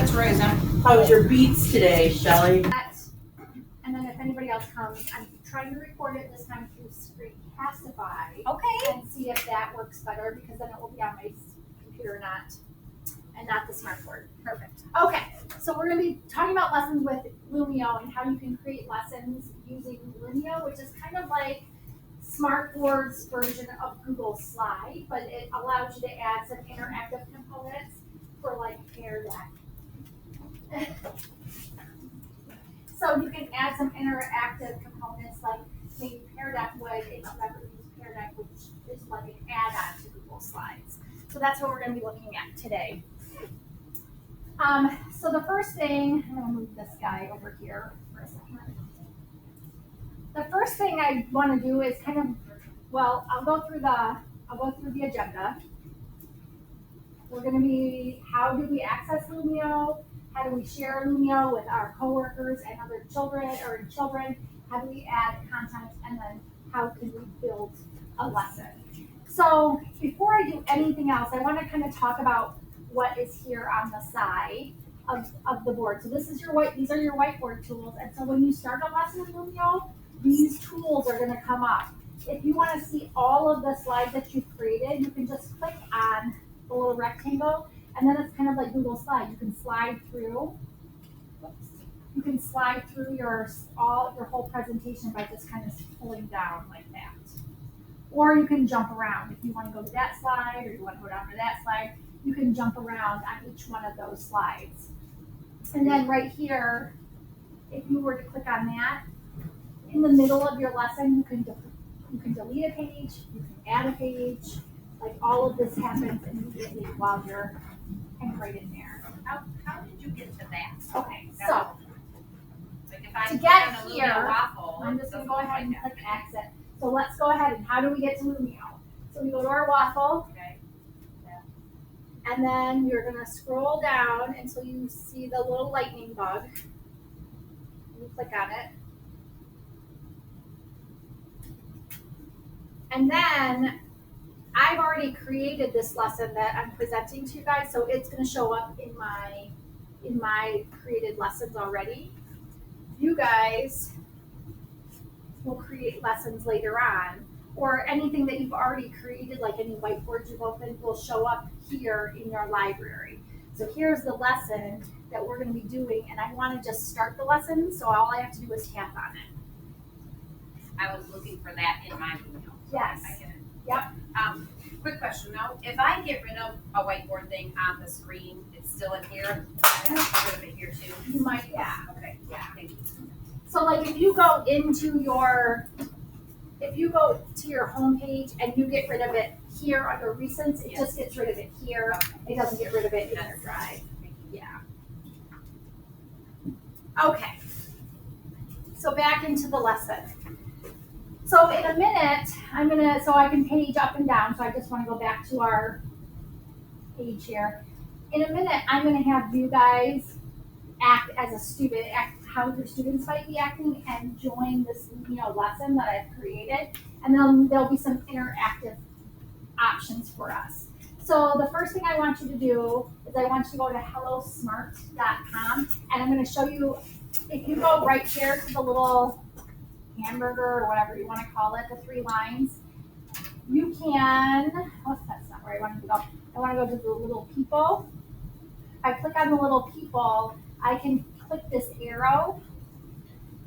Let's raise them. How was your beats today, Shelly? And then if anybody else comes, I'm trying to record it this time through Screencastify. Okay. And see if that works better, because then it will be on my computer, not the smartboard. Perfect. Okay, so we're going to be talking about lessons with Lumio and how you can create lessons using Lumio, which is kind of like Smartboard's version of Google Slide, but it allows you to add some interactive components for like Pear Deck. So you can add some interactive components like maybe Pear Deck would if you've ever used Pear Deck, which is like an add-on to Google Slides. So that's what we're going to be looking at today. So the first thing, I'm going to move this guy over here for a second. The first thing I want to do is kind of, well, I'll go through the agenda. We're going to be, how do we access Lumio? How do we share Lumio with our coworkers and other children? How do we add content? And then how can we build a lesson? So before I do anything else, I want to kind of talk about what is here on the side of the board. So this is these are your whiteboard tools. And so when you start a lesson in Lumio, these tools are going to come up. If you want to see all of the slides that you've created, you can just click on the little rectangle, and then it's kind of like Google Slide. You can slide through. You can slide through your whole presentation by just kind of pulling down like that. Or you can jump around. If you want to go to that slide or you want to go down to that slide, you can jump around on each one of those slides. And then right here, if you were to click on that, in the middle of your lesson, you can delete a page, you can add a page. Like all of this happens immediately while you're right in there. How did you get to that? Okay, so like if I to get on a here, Lumio waffle, I'm just going to go ahead and click exit. So let's go ahead and how do we get to Lumio? So we go to our waffle. Okay. Yeah. And then you're going to scroll down until you see the little lightning bug. You click on it. And then I've already created this lesson that I'm presenting to you guys, so it's going to show up in my created lessons already. You guys will create lessons later on, or anything that you've already created, like any whiteboards you've opened, will show up here in your library. So here's the lesson that we're going to be doing, and I want to just start the lesson, so all I have to do is tap on it. I was looking for that in my email. Yes. I get it. Yep. Quick question though, if I get rid of a whiteboard thing on the screen, it's still in here? I have to get rid of it here too? You might, yeah. Okay, yeah, thank you. So like if you go to your home page and you get rid of it here under recents, it just gets rid of it here. Okay. It doesn't get rid of it in your drive. Yeah. Okay. So back into the lesson. So in a minute, so I can page up and down. So I just want to go back to our page here. In a minute, I'm going to have you guys act as a student, act how your students might be acting, and join this lesson that I've created. And then there'll be some interactive options for us. So the first thing I want you to do is I want you to go to hellosmart.com, and I'm going to show you, if you go right here to the little hamburger or whatever you want to call it, the 3 lines, you can, that's not where I want to go. I want to go to the little people. If I click on the little people, I can click this arrow,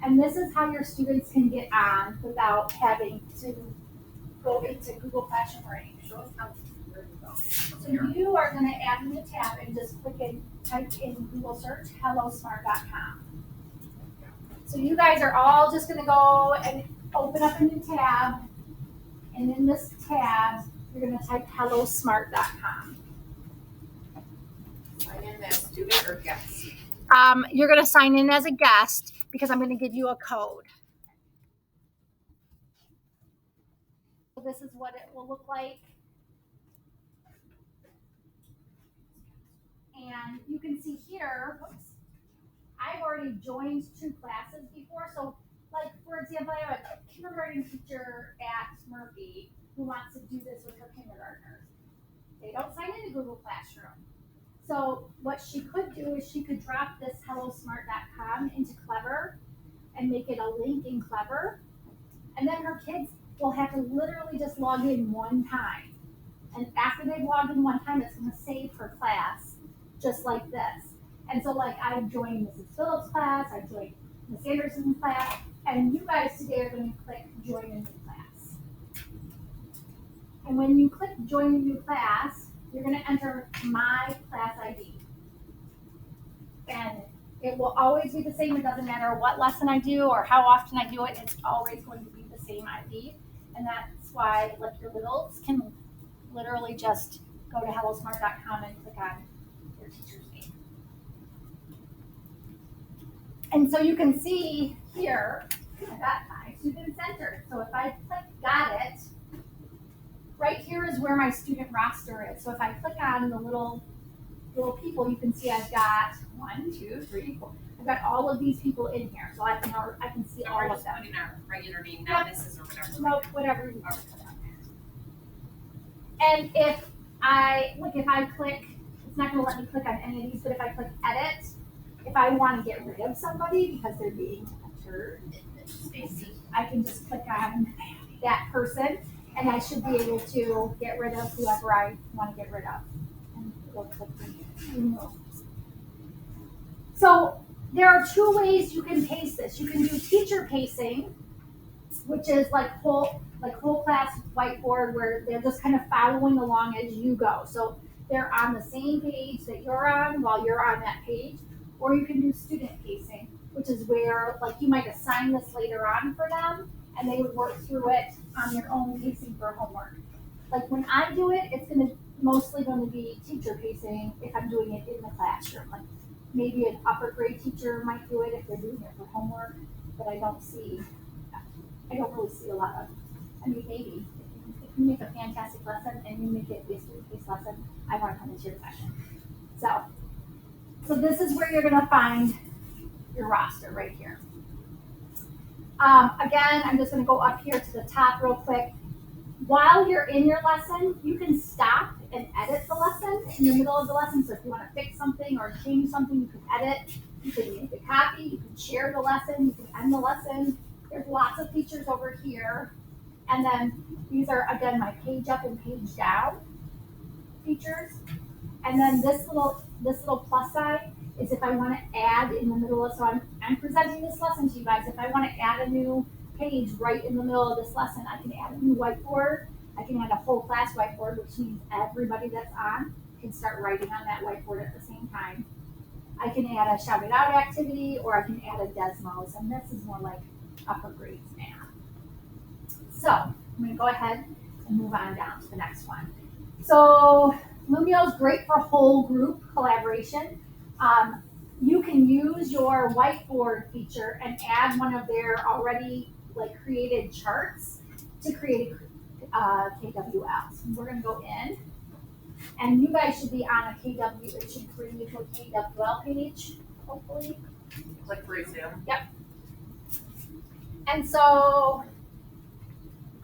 and this is how your students can get on without having to go into Google Classroom or anything. So you are going to add a new tab and just type in Google search hellosmart.com. So you guys are all just going to go and open up a new tab, and in this tab, you're going to type hellosmart.com. Sign in as student or guest? You're going to sign in as a guest because I'm going to give you a code. So this is what it will look like. And you can see here, I've already joined 2 classes before. So like, for example, I have a kindergarten teacher at Murphy who wants to do this with her kindergartners. They don't sign into Google Classroom. So what she could do is she could drop this hellosmart.com into Clever and make it a link in Clever. And then her kids will have to literally just log in one time. And after they've logged in one time, it's going to save her class just like this. And so like I joined Mrs. Phillips' class, I joined Miss Anderson's class, and you guys today are going to click join a new class. And when you click join a new class, you're going to enter my class ID. And it will always be the same. It doesn't matter what lesson I do or how often I do it, it's always going to be the same ID. And that's why like your littles can literally just go to hellosmart.com and click on your teacher's name. And so you can see here, I got my student centered. So if I click got it, right here is where my student roster is. So if I click on the little people, you can see I've got 1, 2, 3, 4. I've got all of these people in here. So I can see So all we're of just them. putting our regular name, not Mrs. or whatever. Nope, whatever you want to put on there. And if I click, it's not going to let me click on any of these, but if I click edit, if I want to get rid of somebody because they're being entered, Stacy. I can just click on that person and I should be able to get rid of whoever I want to get rid of. And it'll click remove. So there are 2 ways you can paste this. You can do teacher pacing, which is like whole class whiteboard where they're just kind of following along as you go. So they're on the same page that you're on while you're on that page. Or you can do student pacing, which is where like you might assign this later on for them and they would work through it on their own pacing for homework. Like when I do it, it's mostly going to be teacher pacing if I'm doing it in the classroom. Like maybe an upper grade teacher might do it if they're doing it for homework, but I don't really see a lot of, maybe if you make a fantastic lesson and you make it a student-paced lesson, I want to come into your session. So this is where you're going to find your roster right here. Again, I'm just going to go up here to the top real quick. While you're in your lesson, you can stop and edit the lesson in the middle of the lesson. So if you want to fix something or change something, you can edit. You can make a copy. You can share the lesson. You can end the lesson. There's lots of features over here. And then these are, again, my page up and page down features. And then this little plus sign is if I want to add in the middle of, so I'm presenting this lesson to you guys. If I want to add a new page right in the middle of this lesson, I can add a new whiteboard. I can add a whole class whiteboard, which means everybody that's on can start writing on that whiteboard at the same time. I can add a shout it out activity, or I can add a Desmos, and this is more like upper grades math. So I'm going to go ahead and move on down to the next one. So Lumio is great for whole group collaboration. You can use your whiteboard feature and add one of their already created charts to create a KWL. So we're going to go in, and you guys should be on a KW. It should bring you to a KWL page, hopefully. Click resume. Yep. And so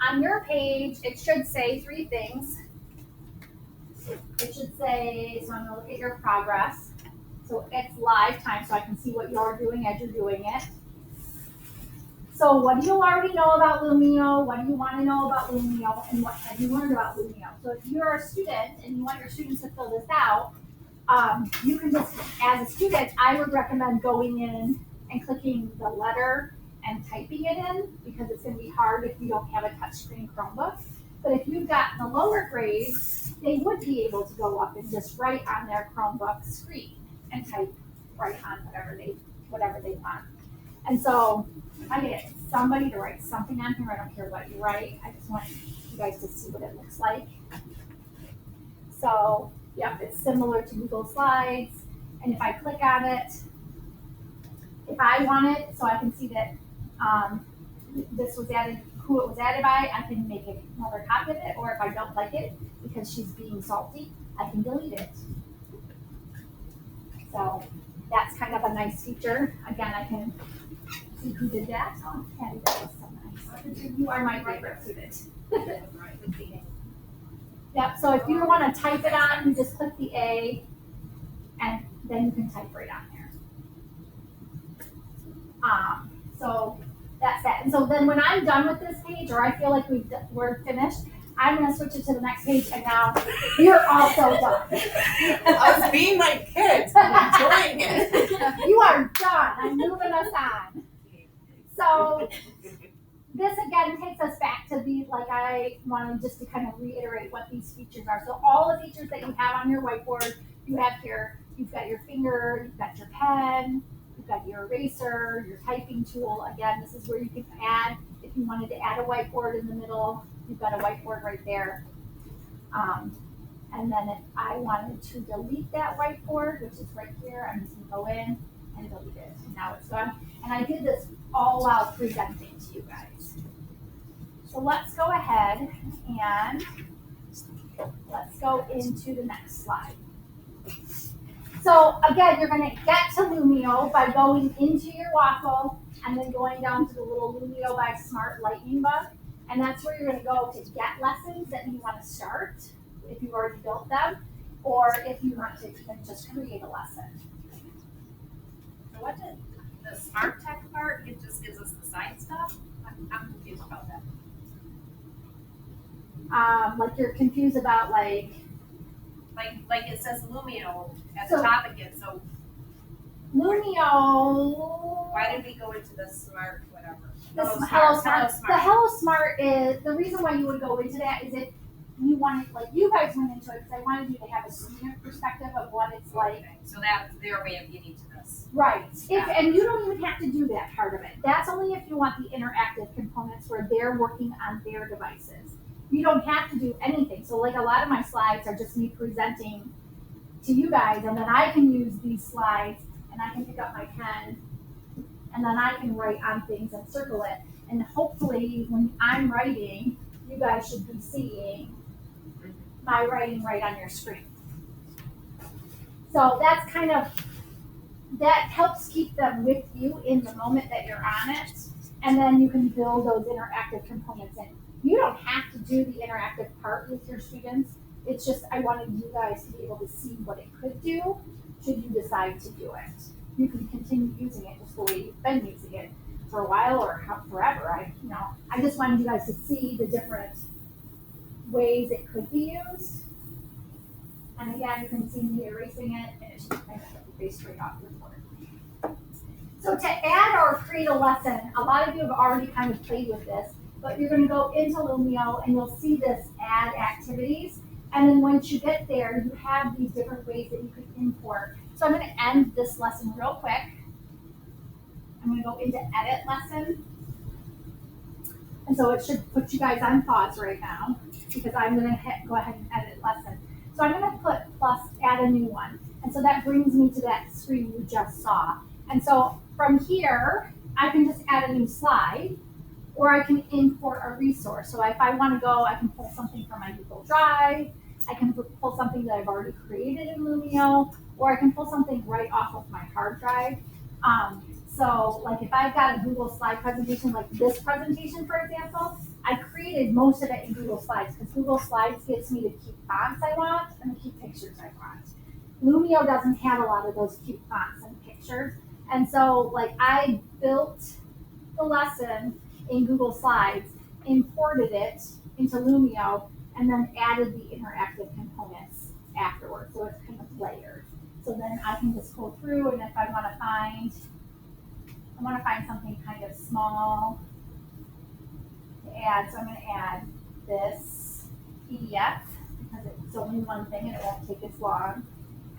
on your page, it should say 3 things. It should say, so I'm going to look at your progress. So it's live time, so I can see what you're doing as you're doing it. So what do you already know about Lumio? What do you want to know about Lumio? And what have you learned about Lumio? So if you're a student and you want your students to fill this out, you can just, as a student, I would recommend going in and clicking the letter and typing it in, because it's going to be hard if you don't have a touchscreen Chromebook. But if you've got the lower grades, they would be able to go up and just write on their Chromebook screen and type right on whatever they want. And so if I get somebody to write something on here, I don't care what you write, I just want you guys to see what it looks like. So, yep, it's similar to Google Slides. And if I click on it, if I want it, so I can see that this was added, who it was added by, I can make another copy of it, or if I don't like it, because she's being salty, I can delete it. So that's kind of a nice feature. Again, I can see who did that. Oh, Patty, that was so nice. You are my favorite student. Yep, so if you want to type it on, you just click the A. then you can type right on there. So that's that. And so then when I'm done with this page, or I feel like we're finished, I'm gonna switch it to the next page, and now you're also done. I was being like kids, enjoying it. You are done. I'm moving us on. So this again takes us back to I wanted just to kind of reiterate what these features are. So all the features that you have on your whiteboard, you have here. You've got your finger, you've got your pen, you've got your eraser, your typing tool. Again, this is where you can add, if you wanted to add a whiteboard in the middle, you've got a whiteboard right there. And then if I wanted to delete that whiteboard, which is right here, I'm just gonna go in and delete it. And now it's gone. And I did this all while presenting to you guys. So let's go ahead and let's go into the next slide. So again, you're gonna get to Lumio by going into your waffle and then going down to the little Lumio by Smart Lightning Bug. And that's where you're gonna go to get lessons that you wanna start, if you've already built them, or if you want to even just create a lesson. So what did the smart tech part, it just gives us the side stuff? I'm confused about that. Like you're confused about Like it says Lumio at the So- top again, so Lumio. why did we go into the smart whatever? This is Hello Smart. The Hello Smart is, the reason why you would go into that is if you wanted, like you guys went into it, because I wanted you to have a student perspective of what it's like. Okay, so that's their way of getting to this. Right. And you don't even have to do that part of it. That's only if you want the interactive components where they're working on their devices. You don't have to do anything. So like a lot of my slides are just me presenting to you guys, and then I can use these slides and I can pick up my pen and then I can write on things and circle it. And hopefully when I'm writing, you guys should be seeing my writing right on your screen. So that's kind of, that helps keep them with you in the moment that you're on it. And then you can build those interactive components in. You don't have to do the interactive part with your students. It's just, I wanted you guys to be able to see what it could do should you decide to do it. You can continue using it just the way you've been using it for a while or forever. I just wanted you guys to see the different ways it could be used. And again, you can see me erasing it, and it should kind of erase straight off your board. So to add or create a lesson, a lot of you have already kind of played with this, but you're gonna go into Lumio and you'll see this add activities. And then once you get there, you have these different ways that you can import. So I'm gonna end this lesson real quick. I'm gonna go into edit lesson. And so it should put you guys on pause right now because I'm gonna go ahead and edit lesson. So I'm gonna put plus add a new one. And so that brings me to that screen you just saw. And so from here, I can just add a new slide or I can import a resource. So if I wanna go, I can pull something from my Google Drive. I can pull something that I've already created in Lumio, or I can pull something right off of my hard drive. So like if I've got a Google slide presentation, like this presentation, for example, I created most of it in Google Slides because Google Slides gives me the cute fonts I want and the cute pictures I want. Lumio doesn't have a lot of those cute fonts and pictures. And so like I built the lesson in Google Slides, imported it into Lumio, and then added the interactive components afterwards. So it's kind of layered. So then I can just go through, and if I want to find something kind of small to add. So I'm going to add this PDF because it's only one thing and it won't take as long.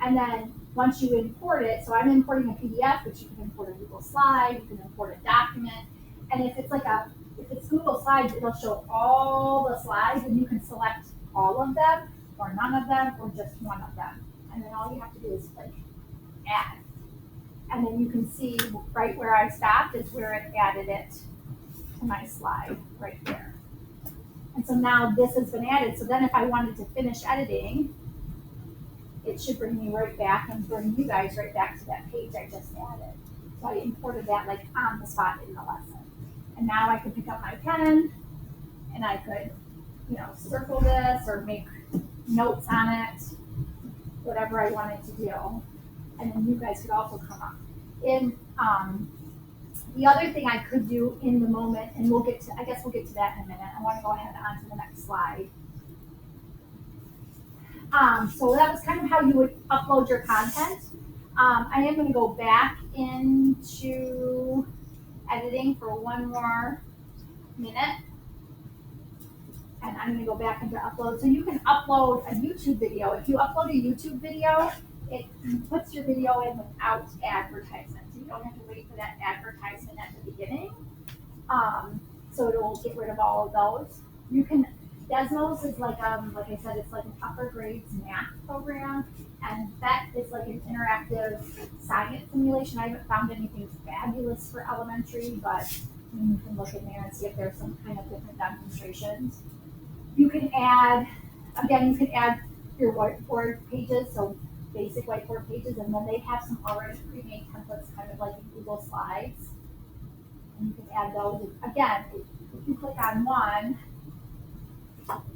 And then once you import it, so I'm importing a PDF, but you can import a Google slide, you can import a document. And if it's Google Slides, it'll show all the slides and you can select all of them or none of them or just one of them. And then all you have to do is click add. And then you can see right where I stopped is where it added it to my slide right there. And so now this has been added. So then if I wanted to finish editing, it should bring me right back and bring you guys right back to that page I just added. So I imported that like on the spot in the lesson. And now I could pick up my pen and I could, circle this or make notes on it, whatever I wanted to do. and then you guys could also come up. And the other thing I could do in the moment, and I guess we'll get to that in a minute. I want to go ahead on to the next slide. So that was kind of how you would upload your content. I am going to go back into editing for one more minute. And I'm going to go back into upload. So you can upload a YouTube video. If you upload a YouTube video, it puts your video in without advertisement. So you don't have to wait for that advertisement at the beginning. So it will get rid of all of those. You can, Desmos is like I said, it's like an upper grades math program. And that is like an interactive science simulation. I haven't found anything fabulous for elementary, but you can look in there and see if there's some kind of different demonstrations. You can add your whiteboard pages, so basic whiteboard pages, and then they have some already pre-made templates, kind of like in Google Slides. And you can add those. Again, if you click on one,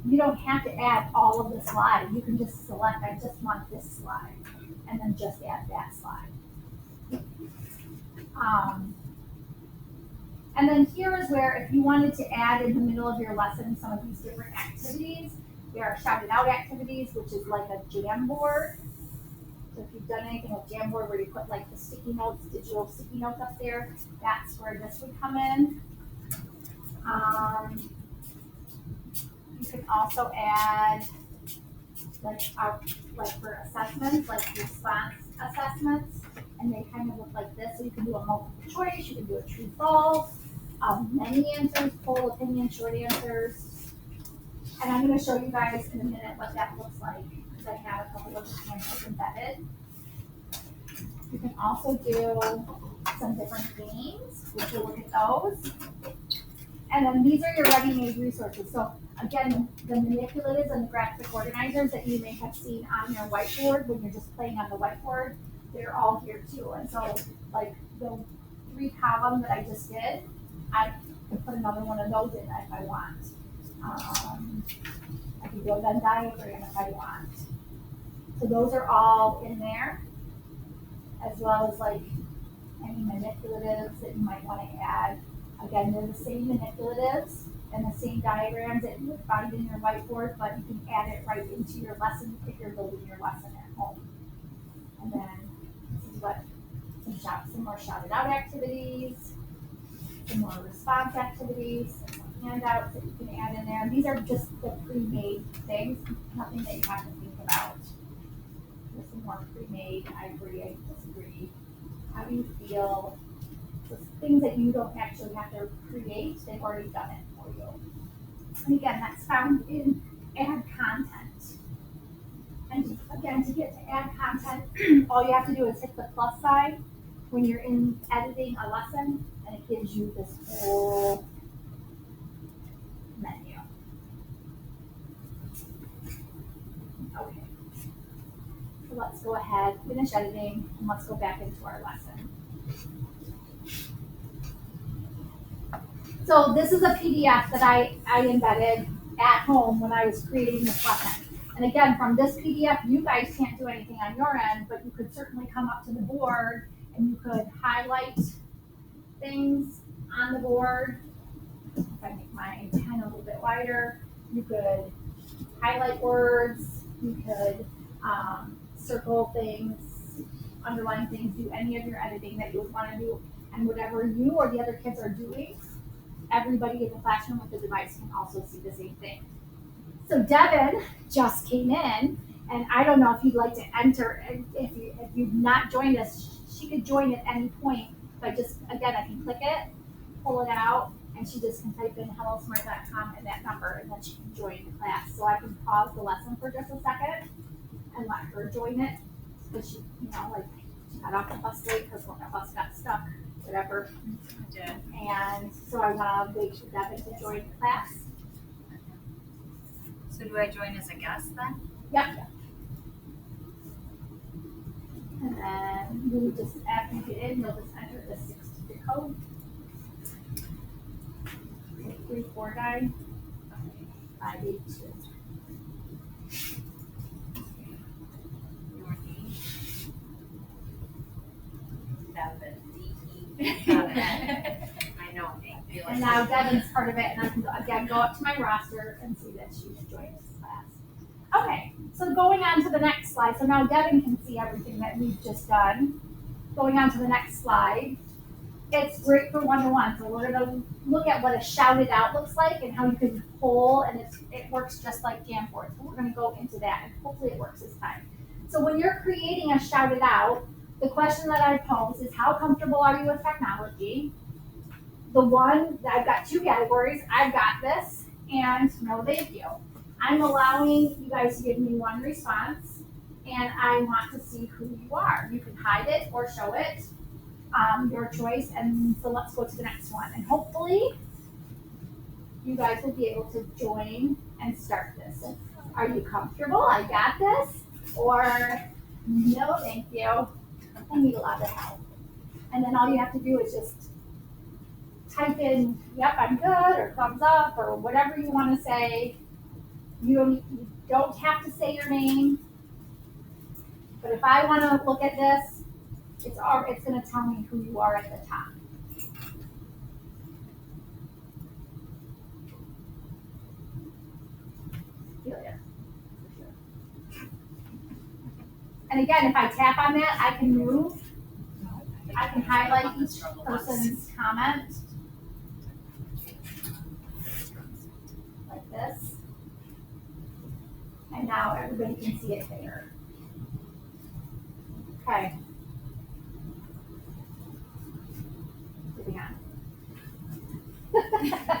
you don't have to add all of the slide. You can just select, I just want this slide, and then just add that slide. And then here is where, if you wanted to add in the middle of your lesson some of these different activities, there are shouted out activities, which is like a Jamboard. So if you've done anything with Jamboard where you put like the sticky notes, digital sticky notes up there, that's where this would come in. You can also add like for assessments, like response assessments, and they kind of look like this. So you can do a multiple choice, you can do a true false, many answers, poll, opinion, short answers. And I'm going to show you guys in a minute what that looks like, because I have a couple of examples embedded. You can also do some different games, which we'll look at those. And then these are your ready-made resources. So again, the manipulatives and the graphic organizers that you may have seen on your whiteboard when you're just playing on the whiteboard, they're all here too. And so like the 3 column that I just did, I can put another one of those in if I want. I can do a Venn diagram if I want. So those are all in there, as well as like any manipulatives that you might want to add. Again, they're the same manipulatives and the same diagrams that you would find in your whiteboard, but you can add it right into your lesson if you're building your lesson at home. And then this is what some more shouted out activities, some more response activities, some handouts that you can add in there. And these are just the pre-made things, nothing that you have to think about. There's some more pre-made, I agree, I disagree. How do you feel? So things that you don't actually have to create, they've already done it for you. And again, that's found in add content. And again, to get to add content, all you have to do is hit the plus sign when you're in editing a lesson, and it gives you this whole menu. Okay. So let's go ahead, finish editing, and let's go back into our lesson. So this is a PDF that I embedded at home when I was creating this lesson. And again, from this PDF, you guys can't do anything on your end, but you could certainly come up to the board and you could highlight things on the board. If I make my pen a little bit wider, you could highlight words, you could circle things, underline things, do any of your editing that you would want to do. And whatever you or the other kids are doing, everybody in the classroom with the device can also see the same thing. So Devin just came in, and I don't know if you'd like to enter. If you've not joined us, she could join at any point. But just, again, I can click it, pull it out, and she just can type in hellosmart.com and that number, and then she can join the class. So I can pause the lesson for just a second and let her join it. Because she, she got off the bus late because the bus got stuck, whatever. Yeah. And so I want to wait for Devin to join the class. So do I join as a guest then? Yep. And then you just, after you get in, you'll just enter the 6-digit code. 349 582. Your name? And now Devin's part of it, and I can again go up to my roster and see that she's joined this class. Okay, so going on to the next slide. So now Devin can see everything that we've just done. Going on to the next slide. It's great for one-to-one. So we're gonna look at what a shouted out looks like and how you can poll, and it works just like Jamboard. So we're gonna go into that, and hopefully it works this time. So when you're creating a shouted out, the question that I pose is, how comfortable are you with technology? The one, I've got two categories. I've got this, and no thank you. I'm allowing you guys to give me one response, and I want to see who you are. You can hide it or show it, your choice. And so let's go to the next one. And hopefully you guys will be able to join and start this. Are you comfortable? I got this. Or no, thank you. I need a lot of help. And then all you have to do is just type in, yep, I'm good, or thumbs up, or whatever you want to say. You don't have to say your name. But if I want to look at this, it's going to tell me who you are at the top. Celia, for sure. And again, if I tap on that, I can move. I can highlight each person's comment. Like this. And now everybody can see it there. Okay. Moving on.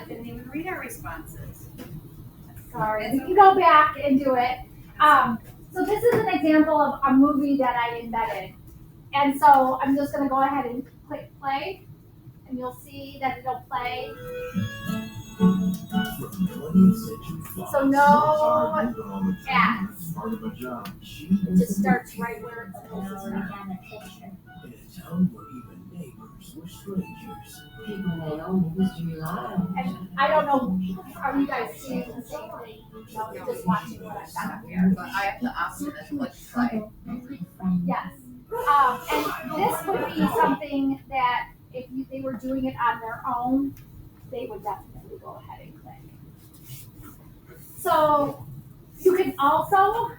Didn't even read our responses. Sorry, we can go back and do it. So this is an example of a movie that I embedded. And so I'm just gonna go ahead and click play, and you'll see that it'll play. So no ads. It just starts right where it's supposed to start. In a town where even neighbors were strangers. People may own history live. And I don't know, are you guys seeing the same thing? No, you're just watching what I've got up here. But I have the option to click play. Yes. And this would be something that if they were doing it on their own, they would definitely go ahead and click. So you can also,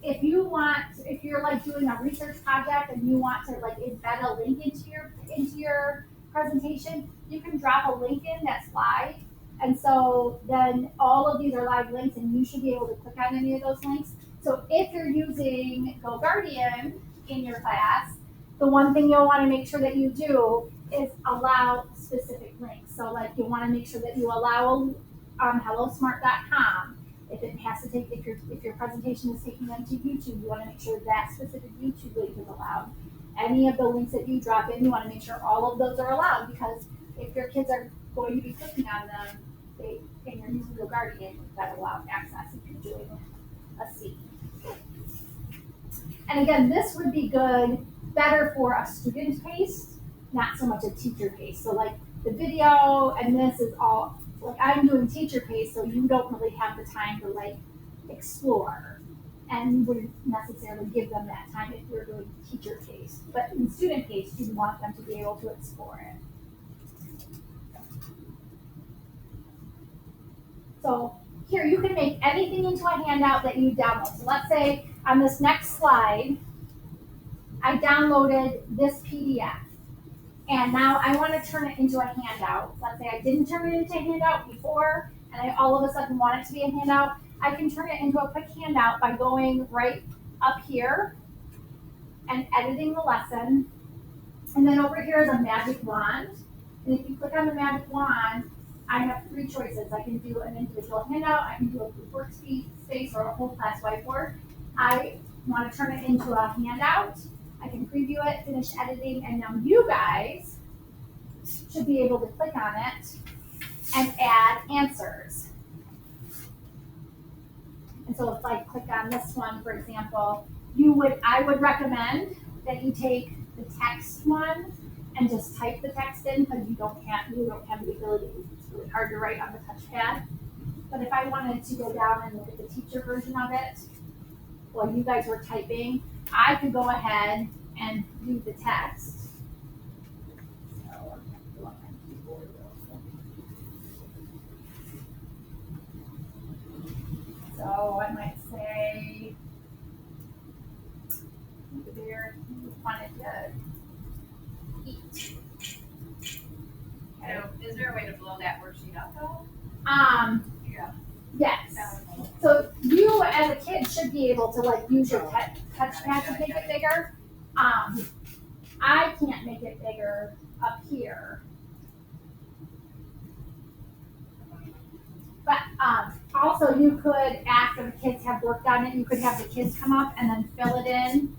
if you're like doing a research project and you want to like embed a link into your presentation, you can drop a link in that's live. And so then all of these are live links, and you should be able to click on any of those links. So if you're using GoGuardian in your class, the one thing you'll want to make sure that you do is allow specific links. So like you want to make sure that you allow hellosmart.com. If your presentation is taking them to YouTube, you want to make sure that specific YouTube link is allowed. Any of the links that you drop in, you want to make sure all of those are allowed, because if your kids are going to be clicking on them, and you're using GoGuardian, that allows access if you're doing a C. And again, this would be better for a student case, not so much a teacher case. So like the video and this is all, like I'm doing teacher case, so you don't really have the time to like explore, and you wouldn't necessarily give them that time if you're doing teacher case. But in student case, you want them to be able to explore it. So here, you can make anything into a handout that you download. So let's say on this next slide, I downloaded this PDF. And now I want to turn it into a handout. Let's say I didn't turn it into a handout before, and I all of a sudden want it to be a handout. I can turn it into a quick handout by going right up here and editing the lesson. And then over here is a magic wand. And if you click on the magic wand, I have three choices. I can do an individual handout, I can do a group workspace, or a whole class whiteboard. I want to turn it into a handout. I can preview it, finish editing, and now you guys should be able to click on it and add answers. And so if I click on this one, for example, I would recommend that you take the text one and just type the text in, because you don't have the ability. It's really hard to write on the touchpad. But if I wanted to go down and look at the teacher version of it, while you guys were typing, I could go ahead and do the text. be able to like use your touchpad to make it bigger. I can't make it bigger up here. But also you could, after the kids have worked on it, you could have the kids come up and then fill it in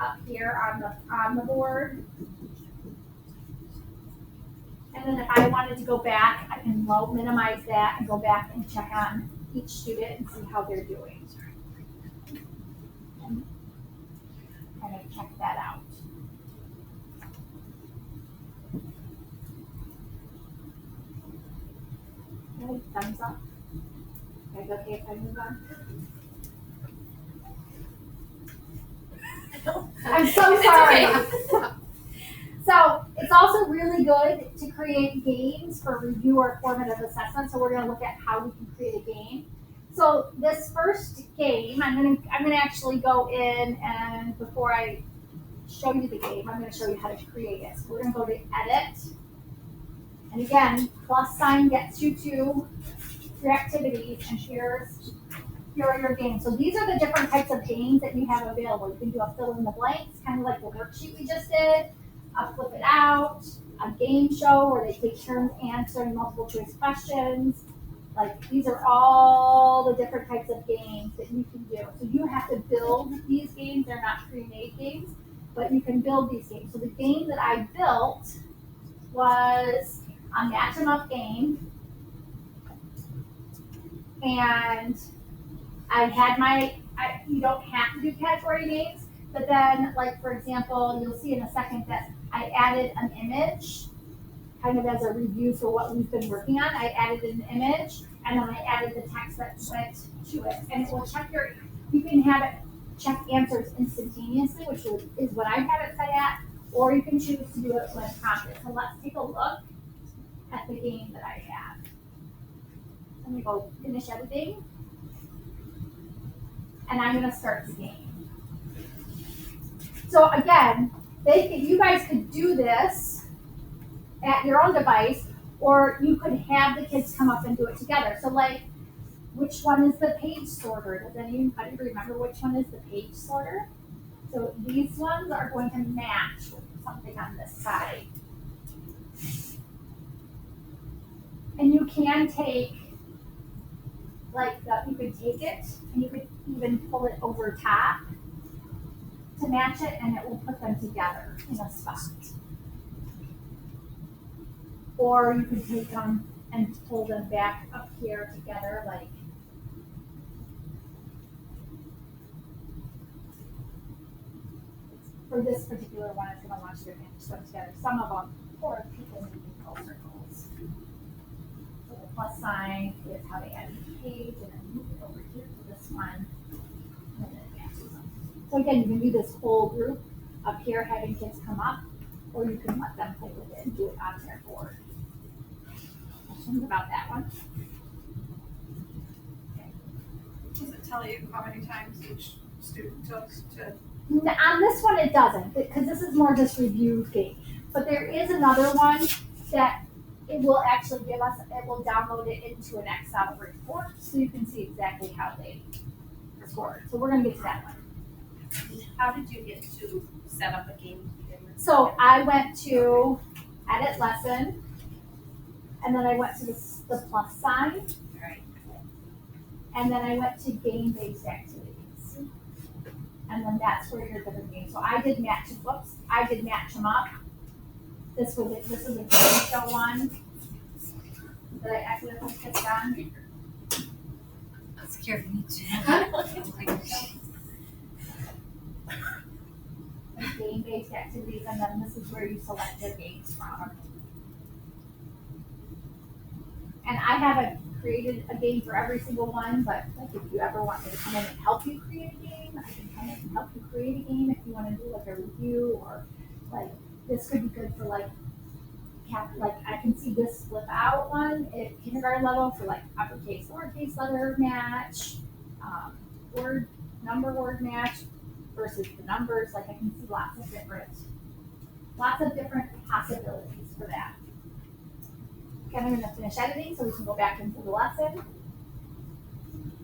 up here on the board. And then if I wanted to go back, I can minimize that and go back and check on each student and see how they're doing. And kind of check that out. Okay, thumbs up. Guys, okay if I move on? I'm so sorry. So it's also really good to create games for review or formative assessment. So we're going to look at how we can create a game. So this first game, I'm gonna actually go in, and before I show you the game, I'm going to show you how to create it. So we're going to go to Edit, and again, plus sign gets you to your activities, and here are your games. So these are the different types of games that you have available. You can do a fill in the blanks, kind of like the worksheet we just did. A flip it out, a game show where they take turns answering multiple choice questions. Like these are all the different types of games that you can do. So you have to build these games. They're not pre-made games, but you can build these games. So the game that I built was a match 'em up game. And I had you don't have to do category names, but then like for example, you'll see in a second that I added an image kind of as a review for what we've been working on. I added an image and then I added the text that went to it. And it will check you can have it check answers instantaneously, which is what I have it set at, or you can choose to do it when prompted. So let's take a look at the game that I have. I'm gonna go finish editing. And I'm gonna start the game. So again, you guys could do this at your own device, or you could have the kids come up and do it together. So like, which one is the page sorter? Does anybody remember which one is the page sorter? So these ones are going to match with something on this side. And you can take, you could take it, and you could even pull it over top to match it, and it will put them together in a spot. Or you could take them and pull them back up here together, like for this particular one, it's going to want you to match them together. Some of them, or people maybe call circles. So the plus sign is how they add the page, and then move it over here to this one. So again, you can do this whole group up here, having kids come up, or you can let them play with it and do it on their board. Questions about that one? Okay. Does it tell you how many times each student took to? On this one, it doesn't, because this is more just review game. But there is another one that it will actually give us, it will download it into an Excel report, so you can see exactly how they scored. So we're going to get to that one. How did you get to set up a game? So I went to edit lesson, and then I went to the plus sign, Right. and then I went to game-based activities. And then that's where your different games. So I did match 'em up. This is a game show one that I accidentally clicked on. That scared me too. Game-based activities, and then this is where you select your games from. And I haven't created a game for every single one, but like if you ever want me to come in and help you create a game, I can come in and help you create a game if you want to do like a review, or like this could be good for like I can see this flip out one at kindergarten level for like uppercase, lowercase letter match, word match versus the numbers. Like I can see lots of different possibilities for that. Okay, I'm going to finish editing so we can go back into the lesson.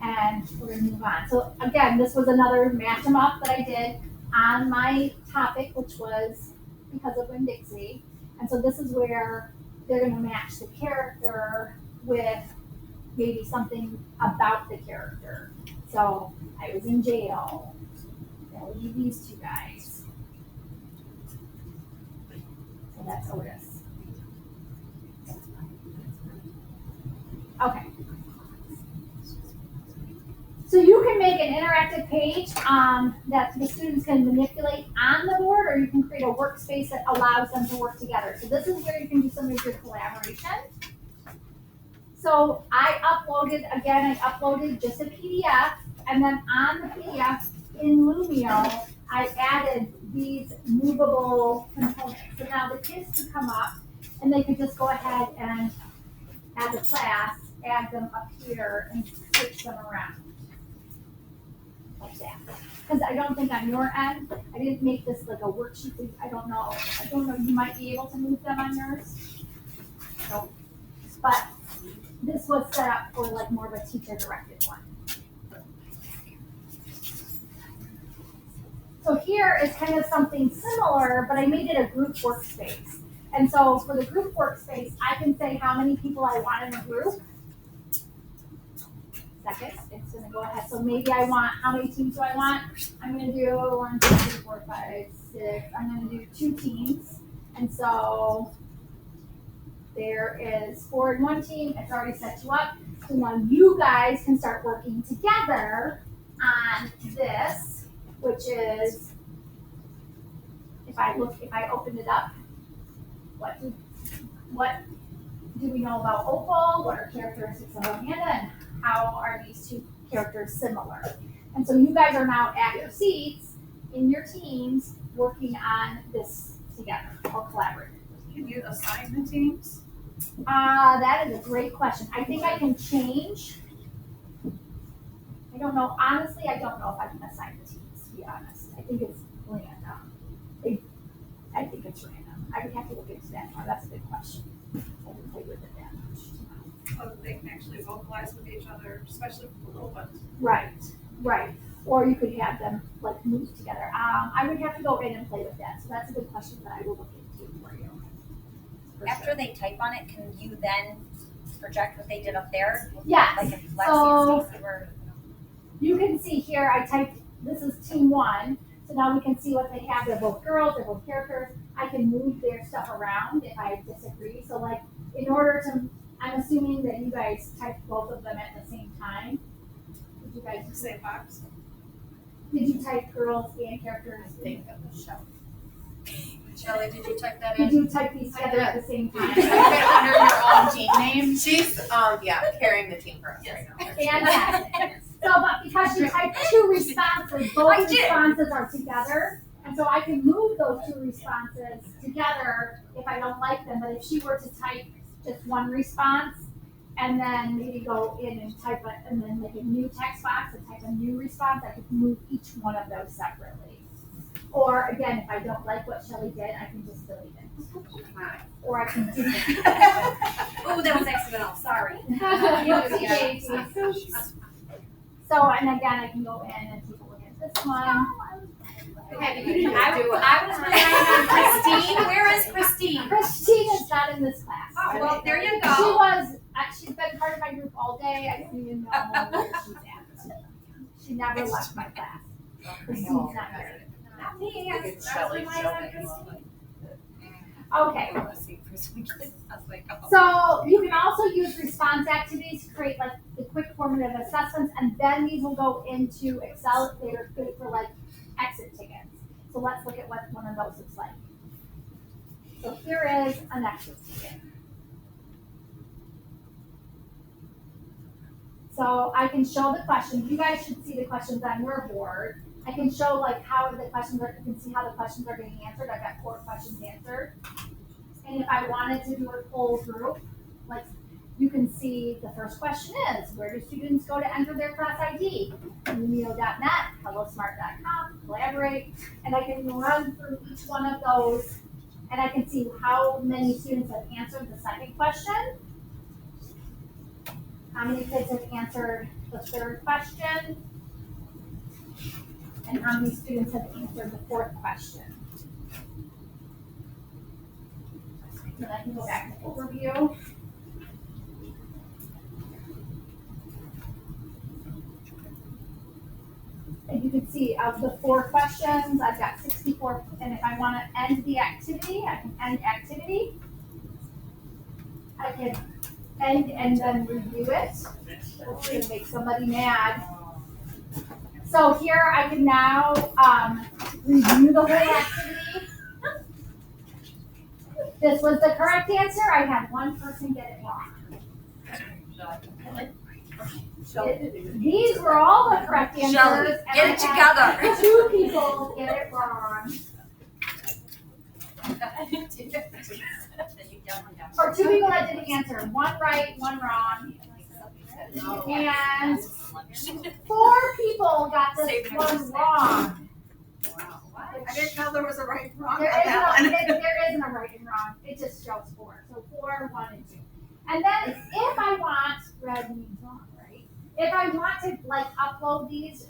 and we're gonna move on. So again, this was another match 'em up that I did on my topic, which was because of Winn-Dixie. And so this is where they're gonna match the character with maybe something about the character. So I was in jail. That would be these two guys. So that's Otis. Okay. So you can make an interactive page that the students can manipulate on the board, or you can create a workspace that allows them to work together. So this is where you can do some of your collaboration. So I uploaded just a PDF, and then on the PDF in Lumio, I added these movable components. So now the kids could come up and they could just go ahead and, as a class, add them up here and switch them around. Like that. Because I don't think on your end, I didn't make this like a worksheet. I don't know, you might be able to move them on yours. Nope. But this was set up for like more of a teacher directed one. So here is kind of something similar, but I made it a group workspace. And so for the group workspace, I can say how many people I want in a group. Second, it's gonna go ahead. So maybe I want, how many teams do I want? I'm gonna do 1, 2, 3, 4, 5, 6. I'm gonna do 2 teams. And so there is 4 in one team. It's already set you up. So now you guys can start working together on this, which is, if I open it up, what do we know about Opal? What are characteristics of Amanda, and how are these two characters similar? And so you guys are now at your seats in your teams working on this together or collaborating. Can you assign the teams? That is a great question. I think I can change. I don't know. Honestly, I don't know if I can assign the teams, to be honest. I think it's random. I think it's random. I would have to look into that more. That's a good question. I haven't played with it that much. So they can actually vocalize with each other, especially for the little ones. Right. Or you could have them like move together. I would have to go in and play with that. So that's a good question that I will look into for you. For After sure. they type on it, can you then project what they did up there? Yes. Like if Lexi So and Stacy were, you can see here, I typed, this is team 1. So now we can see what they have. They're both girls, they're both characters. I can move their stuff around if I disagree. So like, in order to, I'm assuming that you guys typed both of them at the same time. Did you guys The same box. Did you type girls and characters? I think that was Shelley. Shelley, did you type that Did in? you type these together at the same time? Type it under your own team name. She's, carrying the team for us right now. Fantastic. So, but because she typed 2 responses, both responses are together. And so I can move those 2 responses together if I don't like them. But if she were to type just 1 response and then maybe go in and type it and then make a new text box and type a new response, I could move each one of those separately. Or again, if I don't like what Shelley did, I can just delete it. Or I can do it. oh, that was accidental, sorry. Whoopsie daisies. So, and again, I can go in and take a look at this one. Okay, I was relying on Christine. Where is Christine? Christine is not in this class. Oh, well, there you She go. was, she's been part of my group all day. I don't even know where she's at. She never left my class. Christine's not here. Not me. I was Shelley relying on showing. Christine. Okay. I want to see for some kids. I was like, oh. So you can also use response activities to create like the quick formative assessments, and then these will go into Excel. They're good for like exit tickets. So let's look at what one of those looks like. So here is an exit ticket. So I can show the questions. You guys should see the questions on your board. I can show like how the questions are, you can see how the questions are being answered. I've got 4 questions answered. And if I wanted to do a whole group, like you can see the first question is, where do students go to enter their class ID? Lumio.net, hellosmart.com, collaborate, and I can run through each one of those and I can see how many students have answered the second question, how many kids have answered the third question. And how many students have answered the fourth question. Then I can go back to overview. And you can see of the 4 questions, I've got 64, and if I want to end the activity, I can end activity. I can end and then review it. It's going to make somebody mad. So here I can now review the whole activity. This was the correct answer. I had one person get it wrong. These were all the correct answers. Shelley, and get it I had together. 2 people get it wrong. Or 2 people that didn't answer. 1 right, 1 wrong. And 4 people got this one wrong. I didn't know there was a right and wrong on There that one. isn't a right and wrong. It just shows 4. So 4, 1, and 2. And then if I want, red means wrong, right? If I want to like upload these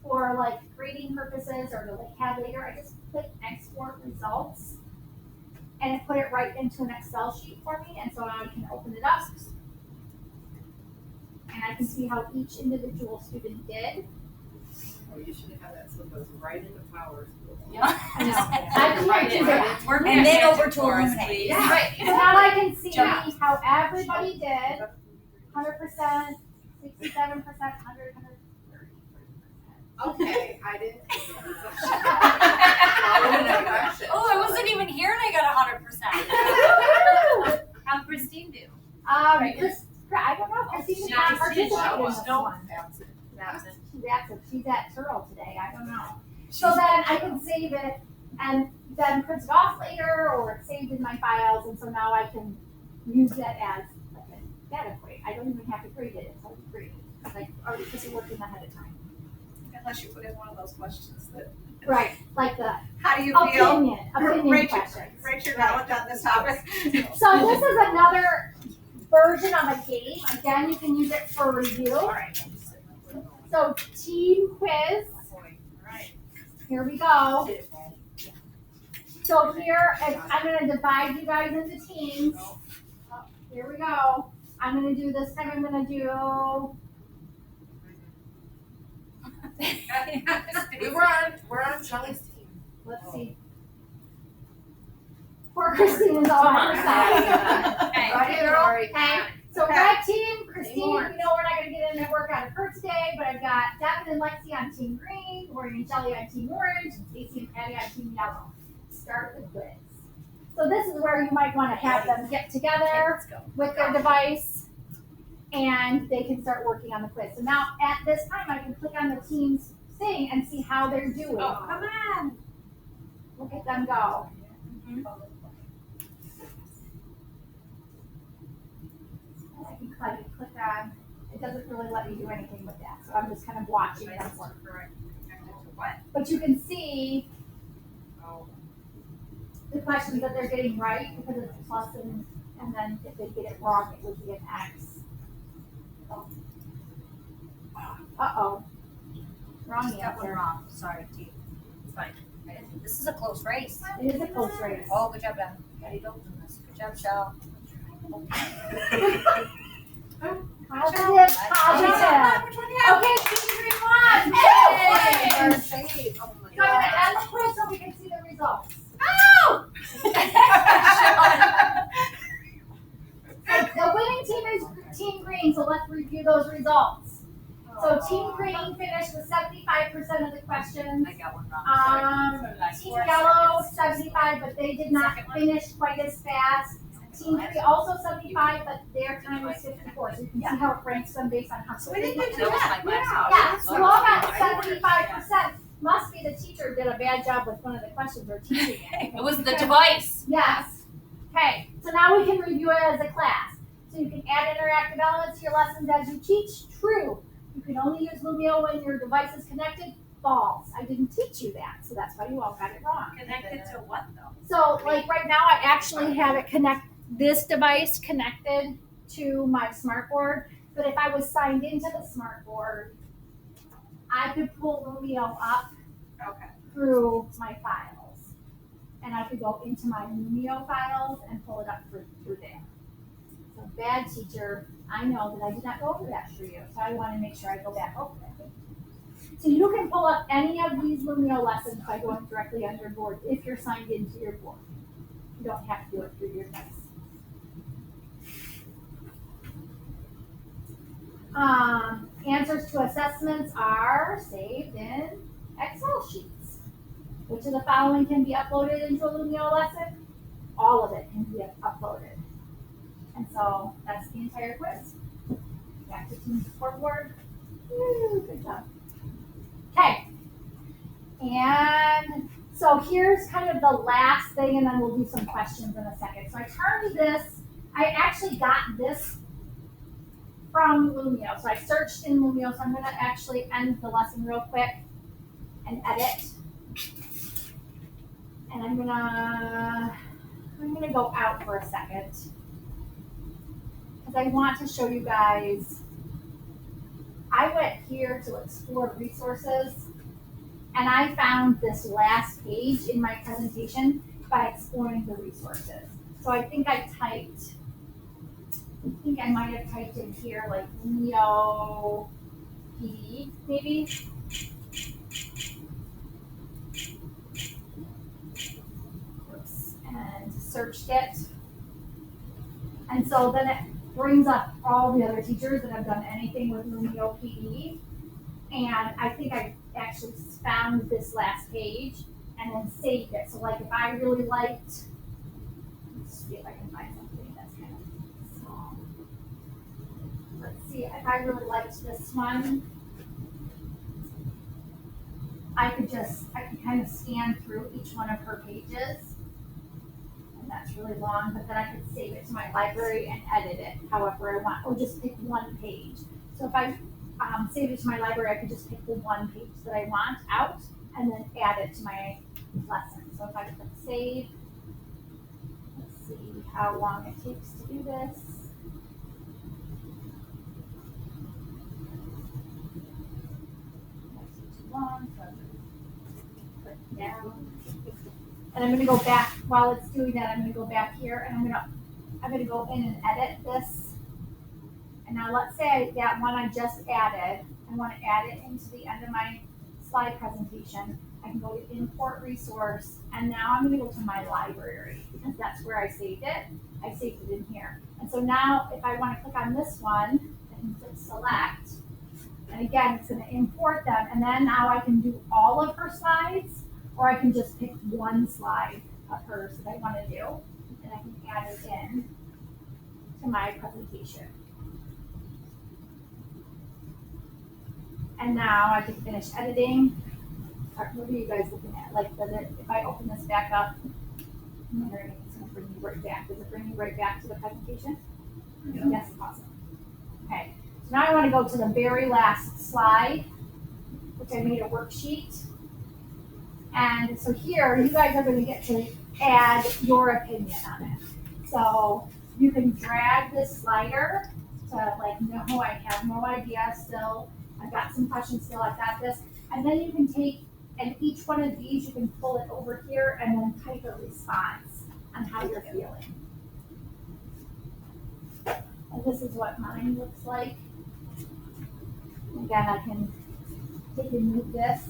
for like grading purposes or to like have later, I just click export results and it put it right into an Excel sheet for me. And so I can open it up and I can see how each individual student did. Oh, you should have that so it goes right into Power. I know. I can do that. And then over to Illuminate. Yeah. Right. So now I can see Jump. how everybody did. 100%, 67%, 100, 130. Okay, I didn't. Oh, I wasn't even here and I got 100%. How'd Christine do? I don't know. Christine did not participate in this one. Absent. She's absent. She's at Turtle today. I don't know. So then I can save it and then print it off later, or it's saved in my files, and so now I can use that as like a data point. I don't even have to grade it. It's already graded. Like already put it working ahead of time. Unless you put in one of those questions that, Right. Like the how do you feel? opinion Rate questions. Rate your knowledge on this topic. So this is another version of a game. Again, you can use it for review. So team quiz. Here we go. So here, I'm going to divide you guys into teams. Here we go. I'm going to do this time. I'm going to do. We're on Shelley's team. Let's see. Poor Christine is all by herself. Okay. So red team, Christine, we know we're not going to get into work out of her today, but I've got Devin and Lexi on team green, Lori and Shelly on team orange, and Stacy and Patty on team yellow. Start the quiz. So this is where you might want to have them get together with their device, and they can start working on the quiz. So now at this time, I can click on the team's thing and see how they're doing. Oh, come on. Look at them go. I can click on, it doesn't really let me do anything with that, so I'm just kind of watching them work. But you can see the questions that they're getting right because it's a plus, and then if they get it wrong, it would be an X. Uh-oh. Wrong Got one answer. wrong. Sorry, T. It's fine. This is a close race. It is a close race. Oh, good job, Ben. Patty, don't do this. Good job, Shell. Positive. Which one Okay, team green won. Yay! Yay! So I'm gonna end the quiz so we can see the results. Oh! The winning team is team green, so let's review those results. So team green finished with 75% of the questions. I got one wrong. Team yellow 75, but they did not finish quite as fast. Team three also 75, but their time was 54. So you can see how it ranks them based on how So we didn't get to That was that. my last Yeah, so you all got 75%. Must be the teacher did a bad job with one of the questions or teaching it. It was the device. Yes. Okay, so now we can review it as a class. So you can add interactive elements to your lessons as you teach. True. You can only use Lumio when your device is connected. False. I didn't teach you that, so that's why you all got it wrong. Connected to what though? So like right now I actually have it this device connected to my smart board. But if I was signed into the smart board, I could pull Lumio up Okay. through my files. And I could go into my Lumio files and pull it up through there. So bad teacher, I know that I did not go over that for you, so I want to make sure I go back over it. So you can pull up any of these Lumio lessons by going directly on your board if you're signed into your board. You don't have to do it through your device. Answers to assessments are saved in Excel sheets. Which of the following can be uploaded into a Lumio lesson? All of it can be uploaded. And so that's the entire quiz. Back to team scoreboard. Woo, good job. Okay. And so here's kind of the last thing, and then we'll do some questions in a second. So I turned this, I actually got this from Lumio. So I searched in Lumio, so I'm gonna actually end the lesson real quick and edit. And I'm gonna go out for a second. Because I want to show you guys, I went here to explore resources, and I found this last page in my presentation by exploring the resources. So I think I might have typed in here like Lumio PD, maybe. Oops, and searched it. And so then it brings up all the other teachers that have done anything with Lumio PD. And I think I actually found this last page and then saved it. So like if I really liked, let's see if I can find something that's kind of small. Let's see, if I really liked this one, I could kind of scan through each one of her pages. And that's really long, but then I could save it to my library and edit it however I want, or just pick one page. So if I save it to my library, I could just pick the one page that I want out and then add it to my lesson. So if I click save, let's see how long it takes to do this. That's too long, so I'm gonna click down. And I'm gonna go back, while it's doing that, I'm gonna go back here and I'm gonna go in and edit this. And now let's say that one I just added, I want to add it into the end of my slide presentation. I can go to import resource, and now I'm going to go to my library because that's where I saved it. I saved it in here. And so now if I want to click on this one, I can click select. And again, it's going to import them. And then now I can do all of her slides, or I can just pick one slide of hers that I want to do. And I can add it in to my presentation. And now I can finish editing. What are you guys looking at? Like, if I open this back up, I'm wondering if it's going to bring me right back. Does it bring me right back to the presentation? Yeah. Yes, awesome. Okay, so now I want to go to the very last slide, which I made a worksheet. And so here, you guys are going to get to add your opinion on it. So you can drag this slider to like, no, I have no idea still. I've got some questions still, I've got this. And then you can take, and each one of these, you can pull it over here and then type a response on how you're feeling. And this is what mine looks like. Again, I can take and move this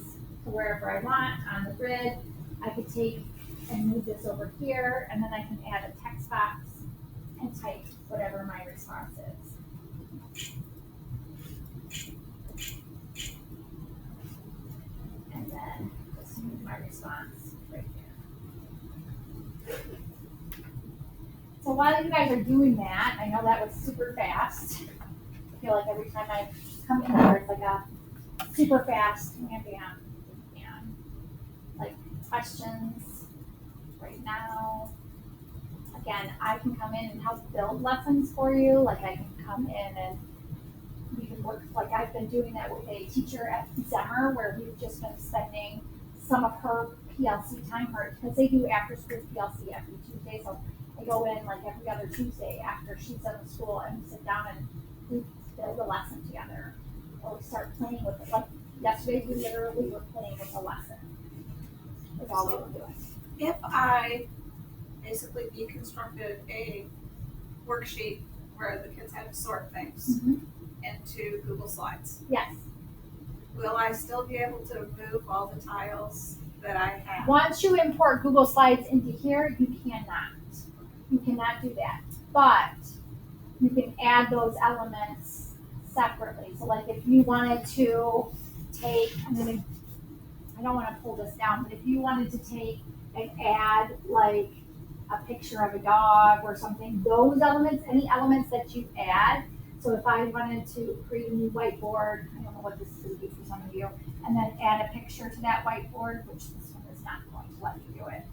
to wherever I want on the grid. I could take and move this over here, and then I can add a text box and type whatever my response is. And then just move my response right here. So while you guys are doing that, I know that was super fast. I feel like every time I come in here, it's like a super fast and like questions right now. Again, I can come in and help build lessons for you. Like I can come in and we can work, like I've been doing that with a teacher at Zemmer where we've just been spending some of her PLC time, because they do after school PLC every Tuesday. So I go in like every other Tuesday after she's done with school and we sit down and we build a lesson together. Or we start playing with it. Like yesterday, we literally were playing with a lesson. That's all we were doing. If I basically deconstructed a worksheet where the kids had to sort things into Google Slides, Yes. will I still be able to move all the tiles that I have? Once you import Google Slides into here, you cannot. You cannot do that. But you can add those elements separately. So like if you wanted to take, I don't want to pull this down, but if you wanted to take and add like a picture of a dog or something, those elements, any elements that you add. So if I wanted to create a new whiteboard, I don't know what this is going to be for some of you, and then add a picture to that whiteboard, which this one is not going to let me do it.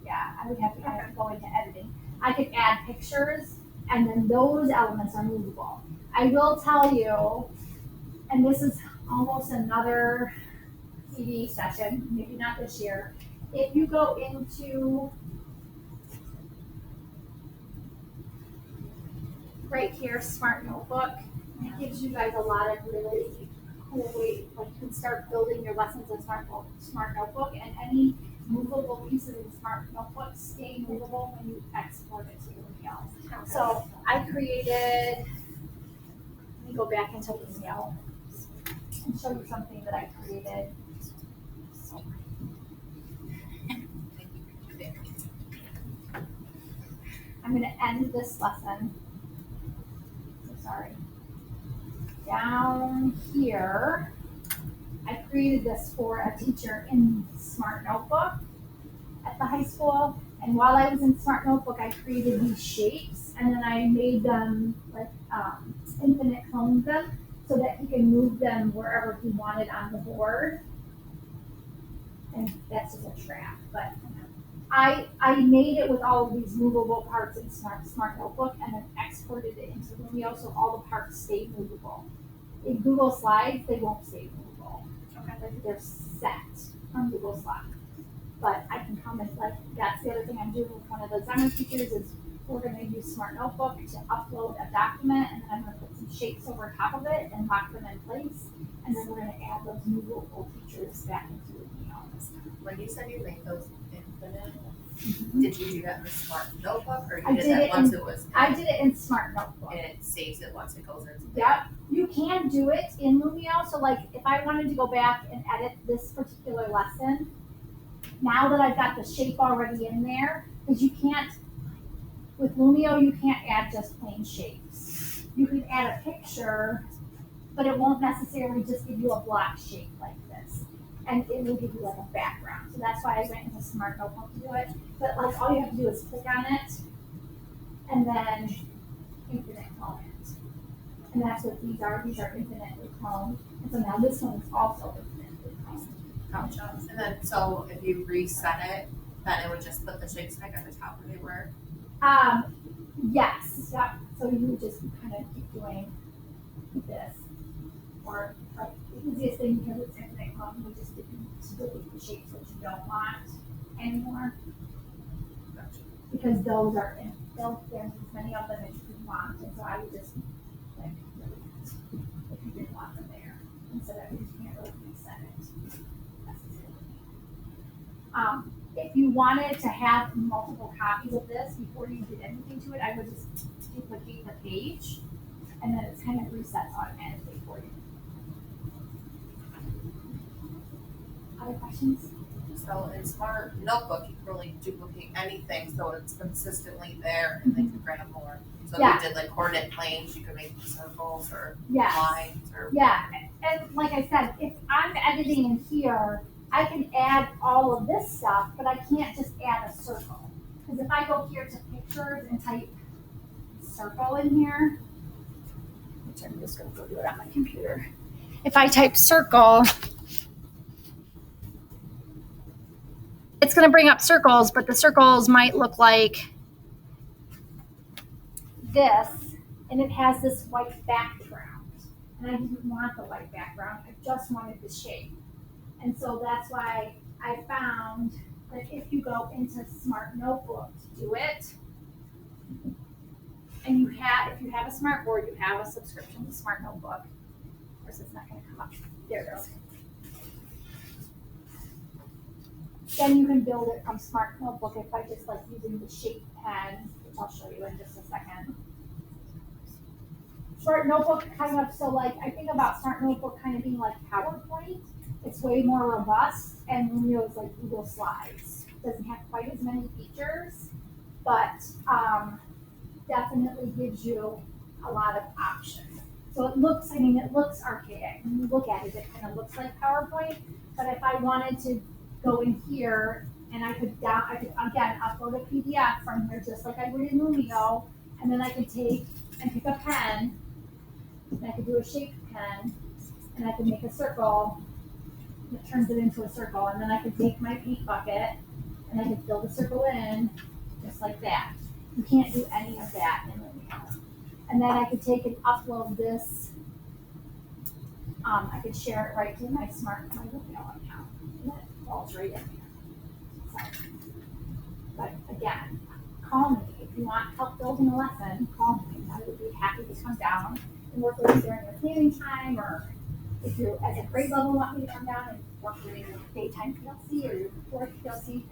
Yeah, I would have to go into editing. I could add pictures, and then those elements are movable. I will tell you, and this is almost another CD session, maybe not this year. If you go into right here, Smart Notebook, it gives you guys a lot of really cool ways. Like you can start building your lessons in Smart Notebook, and any movable pieces in Smart Notebook stay movable when you export it to Lumio. So I created. Let me go back into Lumio and show you something that I created. I'm going to end this lesson. So sorry. Down here, I created this for a teacher in Smart Notebook at the high school. And while I was in Smart Notebook, I created these shapes, and then I made them like infinite clone them so that he can move them wherever he wanted on the board. And that's just a trap, but I made it with all of these movable parts in Smart Notebook and then exported it into Lumio so all the parts stay movable. In Google Slides, they won't stay movable. Okay. Like they're set on Google Slides. But I can comment, like, that's the other thing I'm doing with one of the Zenner teachers is we're going to use Smart Notebook to upload a document, and then I'm going to put some shapes over top of it and lock them in place. And then we're going to add those movable features back into Lumio. When you said you made those infinite, did you do that in the Smart Notebook, or I you did did that it once it was? I did it in Smart Notebook. And it saves it once it goes into. Yep, you can do it in Lumio. So like if I wanted to go back and edit this particular lesson, now that I've got the shape already in there, because you can't, with Lumio, you can't add just plain shapes. You can add a picture, but it won't necessarily just give you a block shape like this. And it will give you like a background. So that's why I went into Smart Notebook to do it. But like all you have to do is click on it and then infinite clone it. And that's what these are. These are infinitely cloned. And so now this one is also infinitely cloned. Gotcha. And then, so if you reset it, then it would just put the shapes back at the top where they were? Yes. Yep. So you would just kind of keep doing this. Or like the easiest thing, because it's infinite clone, we just delete the shapes that you don't want anymore. Gotcha. Because those are there's as many of them as you want, and so I would just like delete if you didn't want them there, instead of you can't really reset it necessarily. If you wanted to have multiple copies of this before you did anything to it, I would just duplicate the page, and then it kind of resets automatically for you. Other questions? So in Smart Notebook, you can really duplicate anything, so it's consistently there, and they can grab more. So if you did like coordinate planes, you could make circles or lines or. Yeah, and like I said, if I'm editing in here, I can add all of this stuff, but I can't just add a circle. Because if I go here to pictures and type circle in here, which I'm just going to go do it on my computer. If I type circle, it's going to bring up circles, but the circles might look like this, and it has this white background. And I didn't want the white background, I just wanted the shape. And so that's why I found that if you go into Smart Notebook to do it, and if you have a smart board, you have a subscription to Smart Notebook. Of course, it's not gonna come up. There it goes. Then you can build it from Smart Notebook if by just like using the shape pen, which I'll show you in just a second. Smart Notebook kind of, so like, I think about Smart Notebook kind of being like PowerPoint. It's way more robust, and Lumio is like Google Slides. It doesn't have quite as many features, but definitely gives you a lot of options. So it looks archaic. When you look at it, it kind of looks like PowerPoint, but if I wanted to go in here and I could again upload a PDF from here just like I would in Lumio, and then I could take and pick a pen, and I could do a shaped pen, and I could make a circle that turns it into a circle, and then I could take my paint bucket and I could fill the circle in just like that. You can't do any of that in Lumio. And then I could take and upload this. I could share it right to my Lumio account, and it falls right in here. So, but again, call me if you want help building a lesson. Call me. I would be happy to come down and work with you during your planning time, or if you at a grade level want me to come down and work during your daytime PLC or your fourth PLC,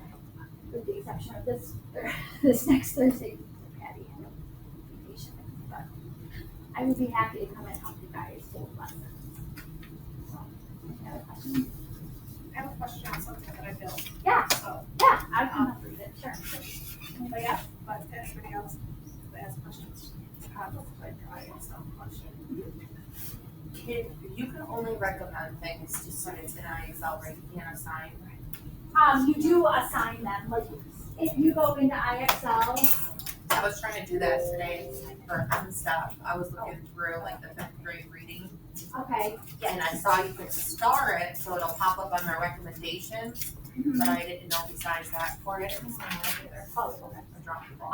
with the exception of this next Thursday, Patty and vacation. But I would be happy to come and help you guys build lessons. So, any other questions? I have a question on something that I built. Yeah. So, Yeah, I can help read it. Sure. Anybody else? but if anybody else has questions, I ask some question. You can only recommend things just when it's in IXL, right? You can't assign. You do assign them. Like if you go into IXL, I was trying to do that today for stuff. I was looking through like the 5th grade reading, okay. and I saw you could star it so it'll pop up on my recommendations. But I didn't know besides that for it. It was not either. Oh, okay. I dropped the ball.